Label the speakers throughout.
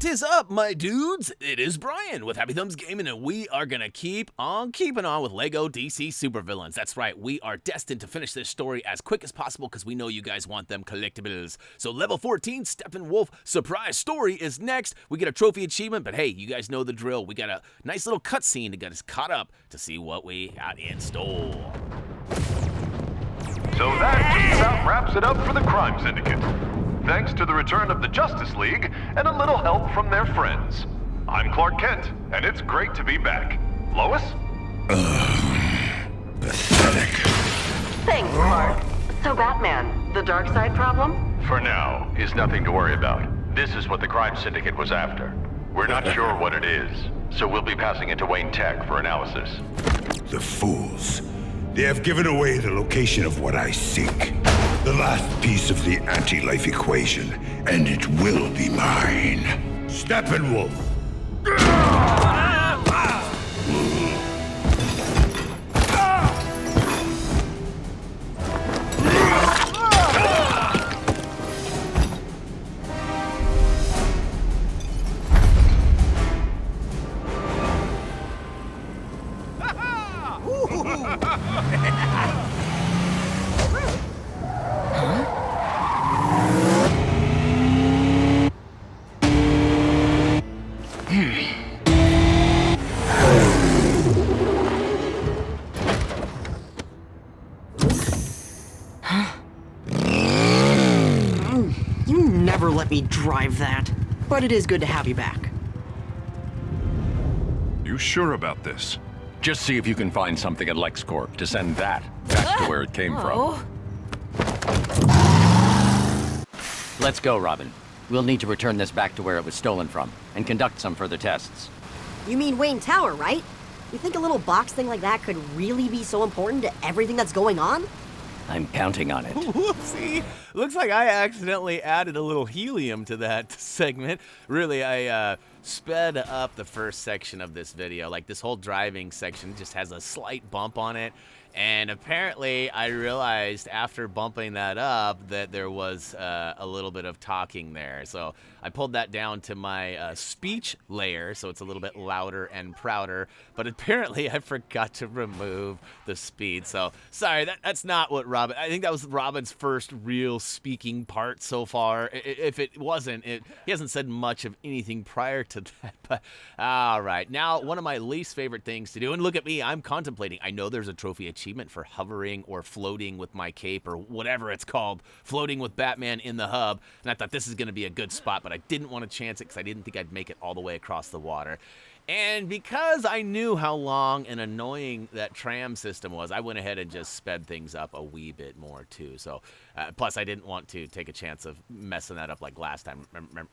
Speaker 1: What is up, my dudes? It is Brian with HappyThumbsGaming, and we are gonna keep on keeping on with LEGO DC Supervillains. That's right, we are destined to finish this story as quick as possible because we know you guys want them collectibles. So level 14, Steppenwolf Surprise STORY is next. We get a trophy achievement, but hey, you guys know the drill. We got a nice little cutscene to get us caught up to see what we got in store.
Speaker 2: So that just about wraps it up for the Crime Syndicate. Thanks to the return of the Justice League and a little help from their friends. I'm Clark Kent, and it's great to be back. Lois?
Speaker 3: Pathetic.
Speaker 4: Thanks, Clark. So Batman, the dark side problem?
Speaker 2: For now, is nothing to worry about. This is what the Crime Syndicate was after. We're not sure what it is, so we'll be passing it to Wayne Tech for analysis.
Speaker 3: The fools. They have given away the location of what I seek. The last piece of the anti-life equation, and it will be mine. Steppenwolf!
Speaker 5: You never let me drive that. But it is good to have you back.
Speaker 6: You sure about this?
Speaker 7: Just see if you can find something at LexCorp to send that back to where it came from. Let's go, Robin. We'll need to return this back to where it was stolen from and conduct some further tests.
Speaker 8: You mean Wayne Tower, right? You think a little box thing like that could really be so important to everything that's going on?
Speaker 7: I'm counting on it.
Speaker 1: Whoopsie! Looks like I accidentally added a little helium to that segment. Really, I sped up the first section of this video. Like, this whole driving section just has a slight bump on it. And apparently, I realized after bumping that up that there was a little bit of talking there. So I pulled that down to my speech layer, so it's a little bit louder and prouder. But apparently, I forgot to remove the speed. So sorry, that's not what Robin. I think that was Robin's first real speaking part so far. If it wasn't, he hasn't said much of anything prior to that. But all right, now one of my least favorite things to do. And look at me, I'm contemplating. I know there's a trophy achievement for hovering or floating with my cape or whatever it's called, floating with Batman in the hub, and I thought this is going to be a good spot, but I didn't want to chance it because I didn't think I'd make it all the way across the water. And because I knew how long and annoying that tram system was, I went ahead and just sped things up a wee bit more too. So, plus I didn't want to take a chance of messing that up like last time.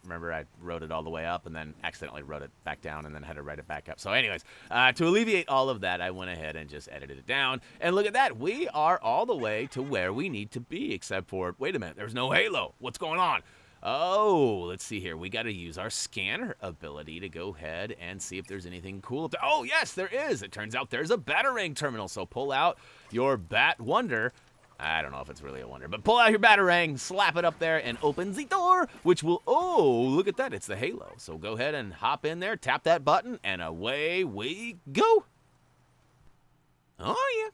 Speaker 1: Remember, I wrote it all the way up and then accidentally wrote it back down and then had to write it back up. So anyways, to alleviate all of that, I went ahead and just edited it down. And look at that, we are all the way to where we need to be, except for, wait a minute, there's no halo. What's going on? Oh, let's see here. We got to use our scanner ability to go ahead and see if there's anything cool up there. Oh, yes, there is. It turns out there's a Batarang terminal. So pull out your Bat Wonder. I don't know if it's really a wonder, but pull out your Batarang, slap it up there, and open the door, which will, oh, look at that. It's the halo. So go ahead and hop in there, tap that button, and away we go. Oh, yeah.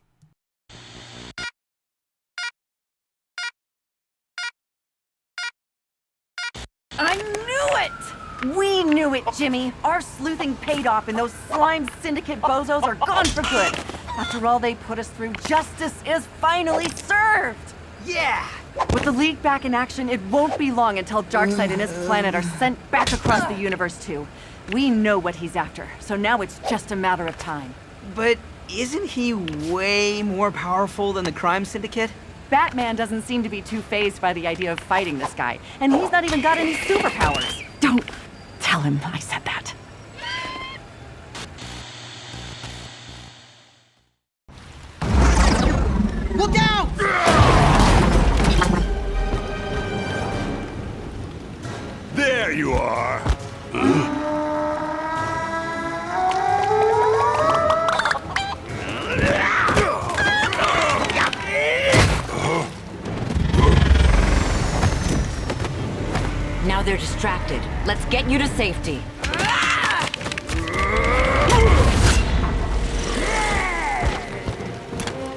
Speaker 9: I knew it! We knew it, Jimmy. Our sleuthing paid off and those slime syndicate bozos are gone for good. After all they put us through, justice is finally served!
Speaker 5: Yeah!
Speaker 9: With the League back in action, it won't be long until Darkseid and his planet are sent back across the universe too. We know what he's after, so now it's just a matter of time.
Speaker 5: But isn't he way more powerful than the Crime Syndicate?
Speaker 9: Batman doesn't seem to be too fazed by the idea of fighting this guy, and he's not even got any superpowers. Don't tell him I said that.
Speaker 5: Look out!
Speaker 3: There you are!
Speaker 10: they're distracted. Let's get you to safety.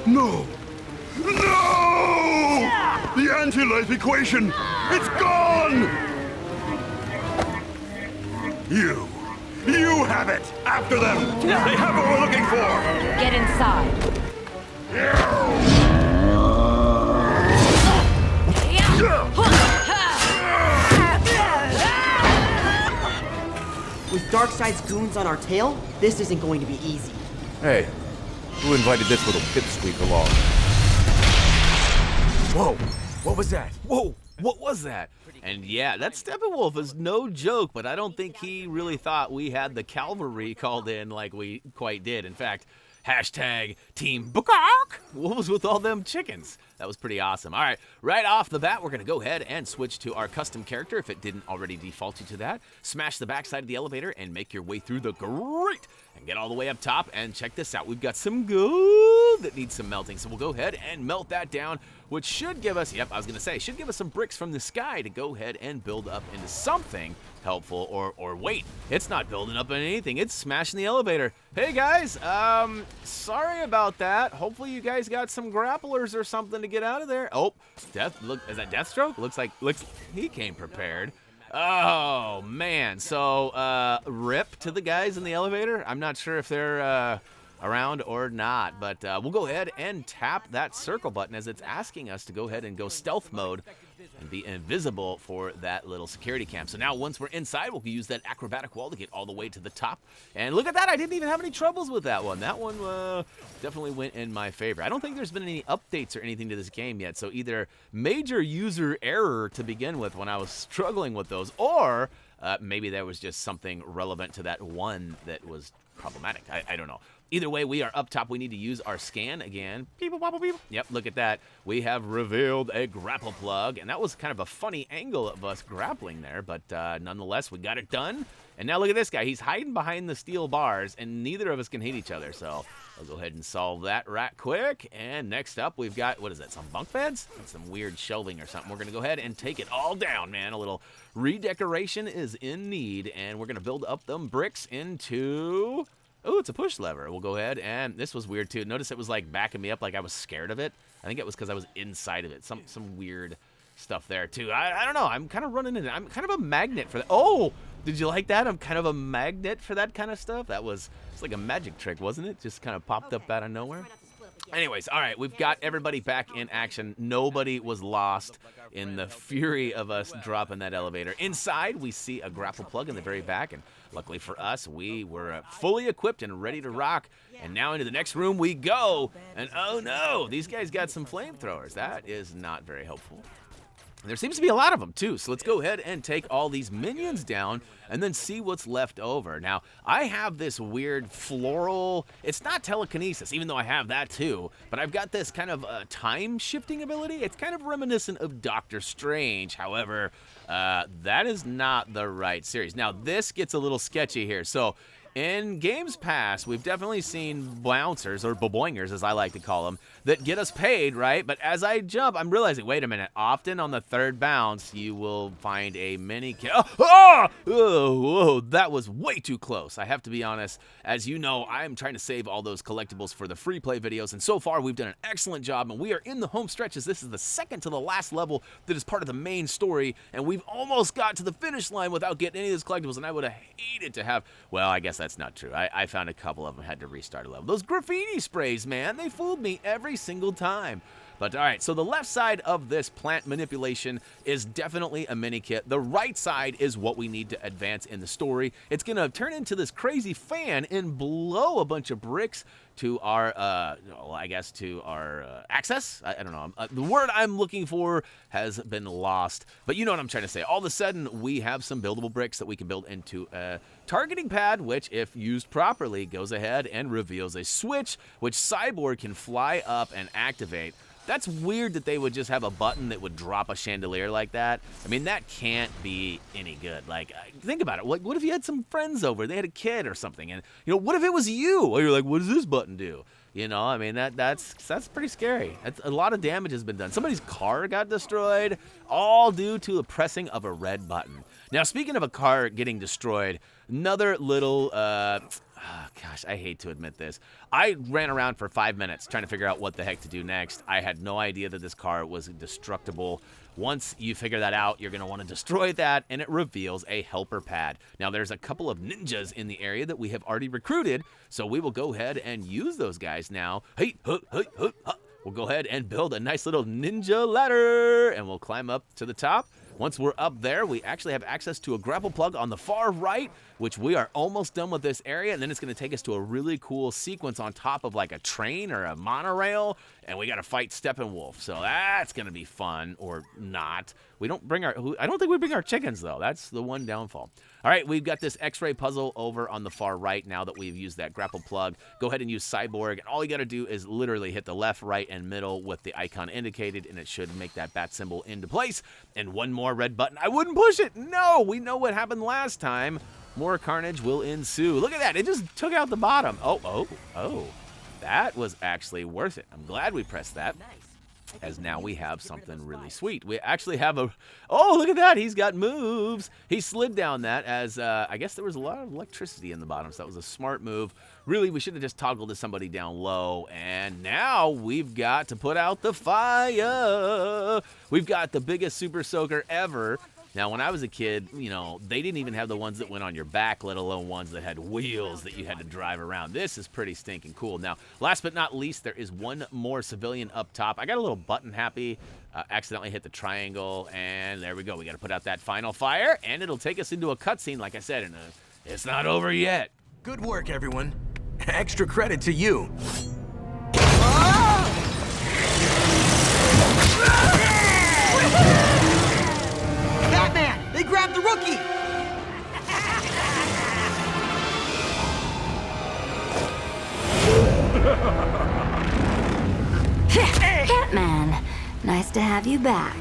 Speaker 3: No! No! The anti-life equation! It's gone! You have it! After them! They have what we're looking for!
Speaker 10: Get inside.
Speaker 5: With Darkseid's goons on our tail, this isn't going to be easy.
Speaker 1: Hey, who invited this little pipsqueak along? Whoa, what was that? Whoa, what was that? And yeah, that Steppenwolf is no joke, but I don't think he really thought we had the cavalry called in like we quite did. In fact, hashtag Team Bukak. What was with all them chickens? That was pretty awesome. All right, right off the bat, we're going to go ahead and switch to our custom character if it didn't already default you to that. Smash the backside of the elevator and make your way through the grate and get all the way up top. And check this out. We've got some gold that needs some melting. So we'll go ahead and melt that down, which should give us, should give us some bricks from the sky to go ahead and build up into something helpful. Or wait, it's not building up into anything. It's smashing the elevator. Hey guys, sorry about that. Hopefully you guys got some grapplers or something to get out of there. Oh, look, is that Deathstroke? Looks he came prepared. Oh man, so rip to the guys in the elevator. I'm not sure if they're around or not, but we'll go ahead and tap that circle button as it's asking us to go ahead and go stealth mode and be invisible for that little security cam. So now once we're inside, we'll use that acrobatic wall to get all the way to the top. And look at that, I didn't even have any troubles with that one. That one definitely went in my favor. I don't think there's been any updates or anything to this game yet, so either major user error to begin with when I was struggling with those, or maybe there was just something relevant to that one that was problematic. I don't know. Either way, we are up top. We need to use our scan again. Beep, beep, beep, beep. Yep, look at that. We have revealed a grapple plug, and that was kind of a funny angle of us grappling there, but nonetheless, we got it done. And now look at this guy. He's hiding behind the steel bars, and neither of us can hit each other, so I'll go ahead and solve that right quick. And next up, we've got, what is that, some bunk beds? That's some weird shelving or something. We're going to go ahead and take it all down, man. A little redecoration is in need, and we're going to build up them bricks into... Oh, it's a push lever. We'll go ahead, and this was weird too. Notice it was like backing me up like I was scared of it. I think it was because I was inside of it. Some weird stuff there too. I don't know. I'm kind of running into it. I'm kind of a magnet for that. Oh, did you like that? I'm kind of a magnet for that kind of stuff. It's like a magic trick, wasn't it? Just kind of popped up out of nowhere. Anyways, all right, we've got everybody back in action. Nobody was lost in the fury of us dropping that elevator. Inside, we see a grapple plug in the very back, and luckily for us, we were fully equipped and ready to rock. And now into the next room we go. And oh no, these guys got some flamethrowers. That is not very helpful. There seems to be a lot of them too, so let's go ahead and take all these minions down and then see what's left over. Now, I have this weird floral, it's not telekinesis, even though I have that too, but I've got this kind of time-shifting ability. It's kind of reminiscent of Doctor Strange. However, that is not the right series. Now, this gets a little sketchy here. So, in games past, we've definitely seen bouncers, or boboingers as I like to call them, that get us paid, right? But as I jump, I'm realizing, wait a minute, often on the third bounce, you will find a mini whoa, that was way too close. I have to be honest. As you know, I'm trying to save all those collectibles for the free play videos, and so far we've done an excellent job, and we are in the home stretches. This is the second to the last level that is part of the main story, and we've almost got to the finish line without getting any of those collectibles, and I would have hated to have, well, I guess that's not true. I found a couple of them had to restart a level. Those graffiti sprays, man, they fooled me every single time. But all right, so the left side of this plant manipulation is definitely a mini kit. The right side is what we need to advance in the story. It's gonna turn into this crazy fan and blow a bunch of bricks to our, to our access. I don't know. The word I'm looking for has been lost, but you know what I'm trying to say. All of a sudden, we have some buildable bricks that we can build into a targeting pad, which, if used properly, goes ahead and reveals a switch, which Cyborg can fly up and activate. That's weird that they would just have a button that would drop a chandelier like that. I mean, that can't be any good. Like, think about it. What if you had some friends over, they had a kid or something, and, you know, what if it was you? Or you're like, what does this button do? You know, I mean, that's pretty scary. A lot of damage has been done. Somebody's car got destroyed, all due to the pressing of a red button. Now, speaking of a car getting destroyed, another little, gosh, I hate to admit this. I ran around for 5 minutes trying to figure out what the heck to do next. I had no idea that this car was destructible. Once you figure that out, you're going to want to destroy that, and it reveals a helper pad. Now, there's a couple of ninjas in the area that we have already recruited, so we will go ahead and use those guys now. Hey, we'll go ahead and build a nice little ninja ladder, and we'll climb up to the top. Once we're up there, we actually have access to a grapple plug on the far right, which we are almost done with this area, and then it's going to take us to a really cool sequence on top of like a train or a monorail, and we got to fight Steppenwolf. So that's going to be fun, or not. We don't bring our, I don't think we bring our chickens, though. That's the one downfall. All right, we've got this X-ray puzzle over on the far right now that we've used that grapple plug. Go ahead and use Cyborg, and all you got to do is literally hit the left, right, and middle with the icon indicated, and it should make that bat symbol into place. And one more red button. I wouldn't push it. No, we know what happened last time. More carnage will ensue. Look at that. It just took out the bottom. Oh. That was actually worth it. I'm glad we pressed that, as now we have something really sweet. We actually have a... Oh, look at that. He's got moves. He slid down that as, I guess there was a lot of electricity in the bottom, so that was a smart move. Really, we should have just toggled to somebody down low, and now we've got to put out the fire. We've got the biggest super soaker ever. Now, when I was a kid, you know, they didn't even have the ones that went on your back, let alone ones that had wheels that you had to drive around. This is pretty stinking cool. Now, last but not least, there is one more civilian up top. I got a little button happy, accidentally hit the triangle, and there we go. We got to put out that final fire, and it'll take us into a cutscene, like I said, and it's not over yet.
Speaker 11: Good work, everyone. Extra credit to you.
Speaker 5: Batman! They grabbed the rookie!
Speaker 12: Batman, nice to have you back.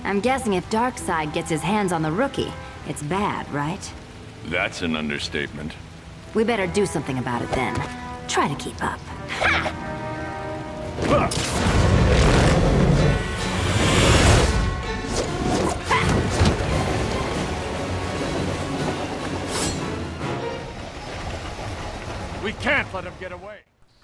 Speaker 12: I'm guessing if Darkseid gets his hands on the rookie, it's bad, right?
Speaker 6: That's an understatement.
Speaker 12: We better do something about it then. Try to keep up.
Speaker 1: We can't let him get away.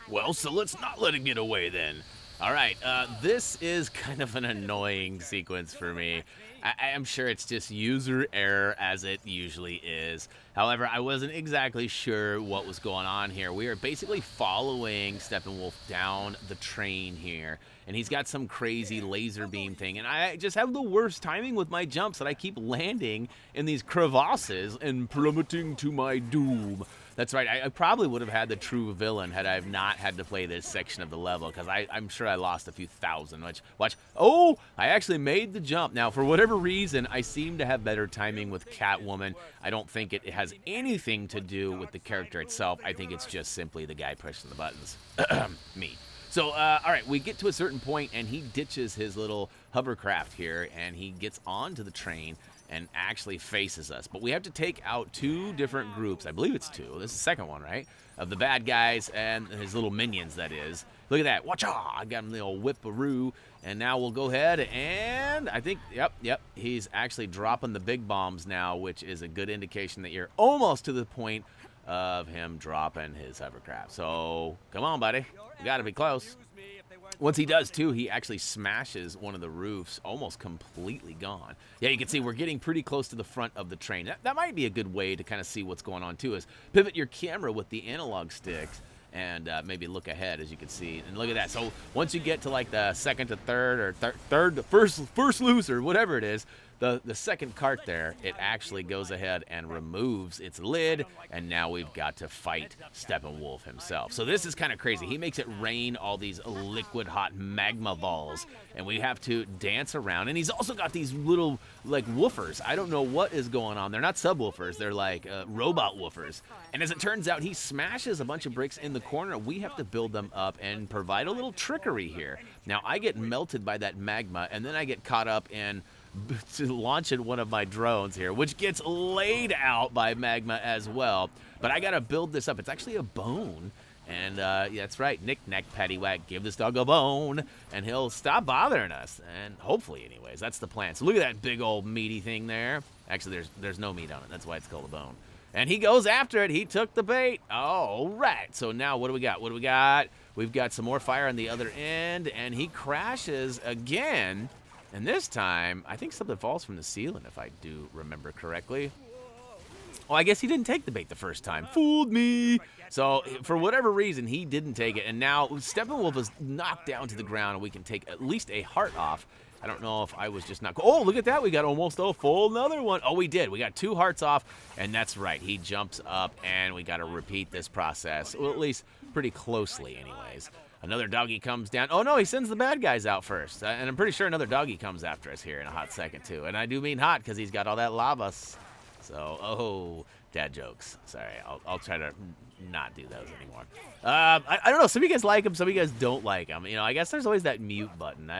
Speaker 1: Well, so let's not let him get away then. All right, this is kind of an annoying sequence for me. I am sure it's just user error, as it usually is. However, I wasn't exactly sure what was going on here. We are basically following Steppenwolf down the train here, and he's got some crazy laser beam thing, and I just have the worst timing with my jumps that I keep landing in these crevasses and plummeting to my doom. That's right, I probably would have had the true villain had I have not had to play this section of the level, because I'm sure I lost a few thousand. Watch. Oh, I actually made the jump. Now, for whatever reason, I seem to have better timing with Catwoman. I don't think it has anything to do with the character itself. I think it's just simply the guy pushing the buttons. Me. So, all right, we get to a certain point, and he ditches his little hovercraft here, and he gets onto the train and actually faces us. But we have to take out two different groups. I believe it's two. This is the second one, right? Of the bad guys and his little minions, that is. Look at that. Watch out. I got him the old whip-a-roo. And now we'll go ahead and I think, yep. He's actually dropping the big bombs now, which is a good indication that you're almost to the point of him dropping his hovercraft. So, come on, buddy. We got to be close. Once he does, too, he actually smashes one of the roofs, almost completely gone. Yeah, you can see we're getting pretty close to the front of the train. That might be a good way to kind of see what's going on, too, is pivot your camera with the analog sticks and maybe look ahead, as you can see. And look at that. So once you get to, like, the second to third, or third to first loser, whatever it is, the second cart there, it actually goes ahead and removes its lid, and now we've got to fight Steppenwolf himself. So this is kind of crazy. He makes it rain all these liquid hot magma balls, and we have to dance around. And he's also got these little, like, woofers. I don't know what is going on. They're not subwoofers. They're like robot woofers. And as it turns out, he smashes a bunch of bricks in the corner. We have to build them up and provide a little trickery here. Now, I get melted by that magma, and then I get caught up in launching one of my drones here, which gets laid out by magma as well. But I gotta build this up. It's actually a bone, And yeah, that's right, knick-knack, paddywhack, give this dog a bone, and he'll stop bothering us. And hopefully, anyways, that's the plan. So look at that big old meaty thing there. Actually, there's no meat on it. That's why it's called a bone. And he goes after it. He took the bait. All right. So now what do we got? What do we got? We've got some more fire on the other end, and he crashes again. And this time, I think something falls from the ceiling, if I do remember correctly. Oh, I guess he didn't take the bait the first time. Fooled me. So, for whatever reason, he didn't take it. And now, Steppenwolf is knocked down to the ground, and we can take at least a heart off. I don't know if I was just not... Oh, look at that. We got almost a full another one. Oh, we did. We got 2 hearts off, and that's right. He jumps up, and we got to repeat this process. Well, at least pretty closely, anyways. Another doggy comes down. Oh, no, he sends the bad guys out first. And I'm pretty sure another doggy comes after us here in a hot second, too. And I do mean hot, because he's got all that lava. So, oh, dad jokes. Sorry, I'll try to not do those anymore. I don't know. Some of you guys like them. Some of you guys don't like them. You know, I guess there's always that mute button.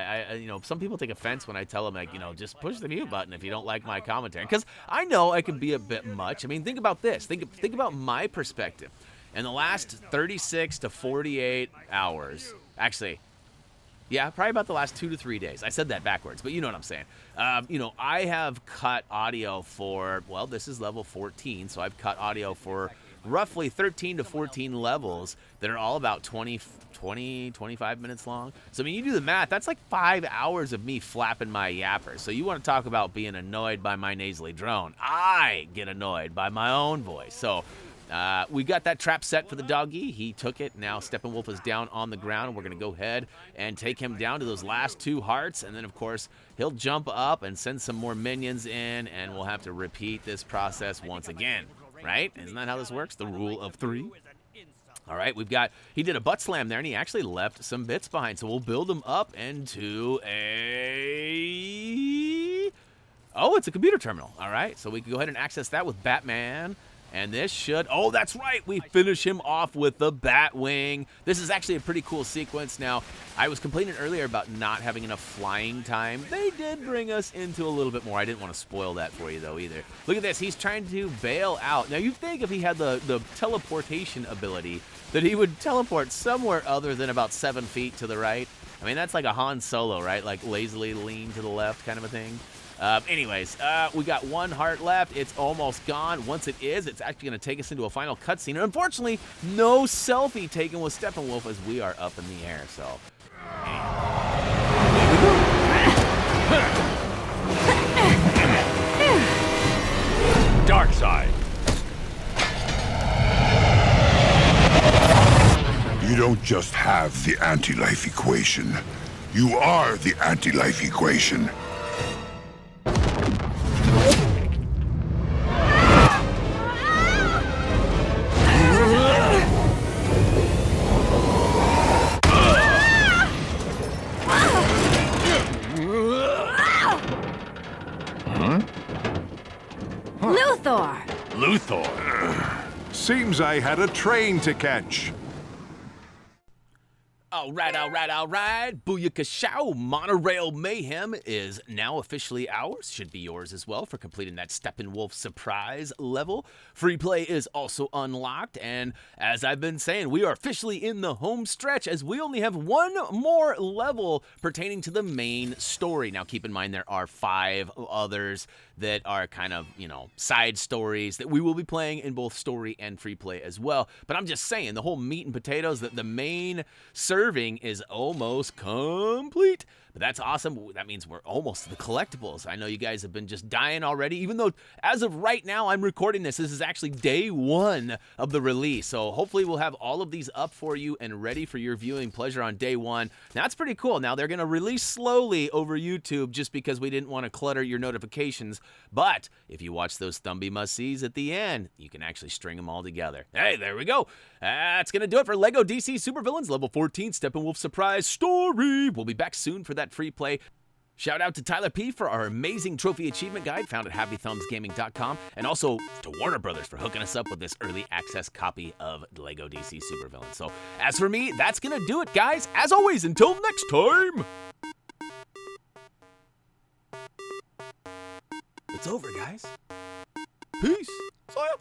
Speaker 1: You know, some people take offense when I tell them, like, you know, just push the mute button if you don't like my commentary. Because I know I can be a bit much. I mean, think about this. Think about my perspective. In the last 36 to 48 hours, actually, yeah, probably about the last 2 to 3 days. I said that backwards, but you know what I'm saying. You know, I have cut audio for, well, this is level 14, so I've cut audio for roughly 13 to 14 levels that are all about 25 minutes long. So, I mean, you do the math, that's like 5 hours of me flapping my yapper. So you want to talk about being annoyed by my nasally drone. I get annoyed by my own voice. So we got that trap set for the doggy. He took it. Now Steppenwolf is down on the ground. We're going to go ahead and take him down to those last 2 hearts. And then, of course, he'll jump up and send some more minions in, and we'll have to repeat this process once again. Right? Isn't that how this works? The rule of 3. All right, he did a butt slam there, and he actually left some bits behind. So we'll build him up into a... Oh, it's a computer terminal. All right, so we can go ahead and access that with Batman. And this should... Oh, that's right. We finish him off with the Batwing. This is actually a pretty cool sequence. Now, I was complaining earlier about not having enough flying time. They did bring us into a little bit more. I didn't want to spoil that for you, though, either. Look at this. He's trying to bail out. Now, you'd think if he had the teleportation ability that he would teleport somewhere other than about 7 feet to the right. I mean, that's like a Han Solo, right? Like lazily lean to the left kind of a thing. Anyways, we got 1 heart left. It's almost gone. Once it is, it's actually going to take us into a final cutscene. And unfortunately, no selfie taken with Steppenwolf as we are up in the air. So,
Speaker 6: Dark side.
Speaker 3: You don't just have the anti-life equation. You are the anti-life equation.
Speaker 6: Luthor.
Speaker 2: Seems I had a train to catch.
Speaker 1: All right. Booyakashow. Monorail Mayhem is now officially ours. Should be yours as well for completing that Steppenwolf Surprise level. Free play is also unlocked. And as I've been saying, we are officially in the home stretch as we only have 1 more level pertaining to the main story. Now, keep in mind there are 5 others that are kind of, you know, side stories that we will be playing in both story and free play as well. But I'm just saying, the whole meat and potatoes, that the main serving is almost complete. But that's awesome. That means we're almost to the collectibles. I know you guys have been just dying already, even though as of right now I'm recording this is actually day 1 of the release. So hopefully we'll have all of these up for you and ready for your viewing pleasure on day 1. Now, that's pretty cool. Now, they're going to release slowly over YouTube just because we didn't want to clutter your notifications. But if you watch those Thumbie must-sees at the end, you can actually string them all together. Hey, there we go. That's going to do it for LEGO DC Supervillains Level 14 Steppenwolf Surprise Story. We'll be back soon for that free play. Shout out to Tyler P for our amazing trophy achievement guide found at HappyThumbsGaming.com, and also to Warner Brothers for hooking us up with this early access copy of LEGO DC Supervillains. So as for me, that's going to do it, guys. As always, until next time. It's over, guys. Peace. See ya.